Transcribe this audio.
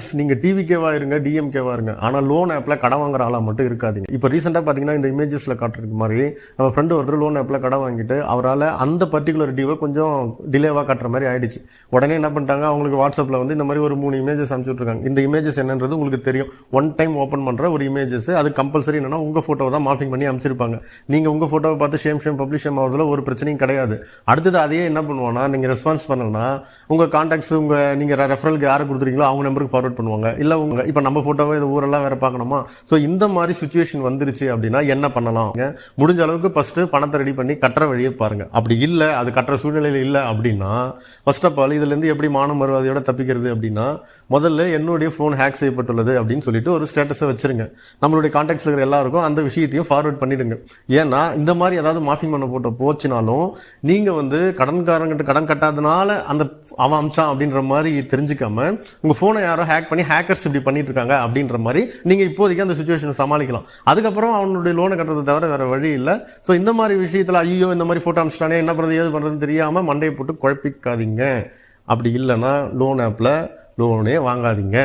S நீங்கள் டிவிகேவா இருங்க, டிஎம்கேவா இருங்க, ஆனால் லோன் ஆப்பில் கடன் வாங்குற ஆளாக மட்டும் இருக்காதீங்க. இப்போ ரீசெண்டாக பார்த்தீங்கன்னா இந்த இமேஜஸில் காட்டுறதுக்கு மாதிரி நம்ம ஃப்ரெண்டு ஒருத்தர் லோன் ஆப்பில் கடன் வாங்கிட்டு அவரால் அந்த பர்டிகுலர் டியூவை கொஞ்சம் டிலேவாக காட்டுற மாதிரி ஆயிடுச்சு. உடனே என்ன பண்ணிட்டாங்க, அவங்களுக்கு வாட்ஸ்அப்பில் வந்து இந்த மாதிரி ஒரு 3 இமேஜஸ் அனுப்பிச்சு விட்ருக்காங்க. இந்த இமேஜஸ் என்னன்றது உங்களுக்கு தெரியும், ஒன் டைம் ஓப்பன் பண்ணுற ஒரு இமேஜஸ். அது கம்பல்சரி என்னன்னா உங்கள் ஃபோட்டோவை தான் மார்ஃபிங் பண்ணி அனுப்பிச்சிருப்பாங்க. நீங்கள் உங்கள் ஃபோட்டோவை பார்த்து ஷேம் பப்ளிஷ் ஆகிறதுல ஒரு பிரச்சனையும் கிடையாது. அடுத்தது அதையே என்ன பண்ணுவோன்னா, நீங்கள் ரெஸ்பான்ஸ் பண்ணலன்னா உங்கள் கான்டாக்ட்ஸ் நீங்கள் ரெஃபரலுக்கு யாரை கொடுத்துறீங்களோ அவங்க நம்பருக்கு ஃபார்வர்ட் பண்ணுவாங்க. இல்லை இப்போ நம்ம ஃபோட்டோவை இது ஊரெல்லாம் வேற பார்க்கணுமா? ஸோ இந்த மாதிரி சுச்சுவேஷன் வந்துருச்சு அப்படின்னா என்ன பண்ணலாம்? முடிஞ்ச அளவுக்கு ஃபர்ஸ்ட் பணத்தை ரெடி பண்ணி கட்டுற வழியை பாருங்க. அப்படி இல்லை, அது கட்டுற சூழ்நிலையில் இல்லை அப்படின்னா ஃபர்ஸ்ட் ஆஃப் ஆல் இதுலேருந்து எப்படி மானம் மறுவாதையோட தப்பிக்கிறது அப்படின்னா, முதல்ல என்னுடைய ஃபோன் ஹேக் செய்யப்பட்டுள்ளது அப்படின்னு சொல்லிட்டு ஒரு ஸ்டேட்டஸை வச்சிருங்க. நம்மளுடைய கான்டாக்ட்ஸ்ல இருக்கிற எல்லாருக்கும் அந்த விஷயத்தையும் ஃபார்வர்ட் பண்ணிடுங்க. ஏன்னா இந்த மாதிரி ஏதாவது மார்ஃபிங் பண்ண போட்டோ போச்சுனாலும் நீங்க வந்து கடன்காரங்கிட்ட கடன் கட்டாதனால அந்த அவன் அம்சம் அப்படின்ற மாதிரி தெரிஞ்சுக்காம உங்க போனை யாரோ ஹேக் பண்ணி ஹேக்கர்ஸ் இப்படி பண்ணிட்டு இருக்காங்க அப்படின்ற மாதிரி நீங்க இப்போதைக்கு அந்த சுச்சுவேஷனை சமாளிக்கலாம். அதுக்கப்புறம் அவனுடைய லோனை கட்டுறதை தவிர வேற வழி இல்லை. ஸோ இந்த மாதிரி விஷயத்துல ஐயோ இந்த மாதிரி போட்டோ அமிச்சிட்டானே என்ன பண்றது ஏது பண்றதுன்னு தெரியாம மண்டையை போட்டு குழப்பிக்காதீங்க. அப்படி இல்லைன்னா லோன் ஆப்ல லோனே வாங்காதீங்க.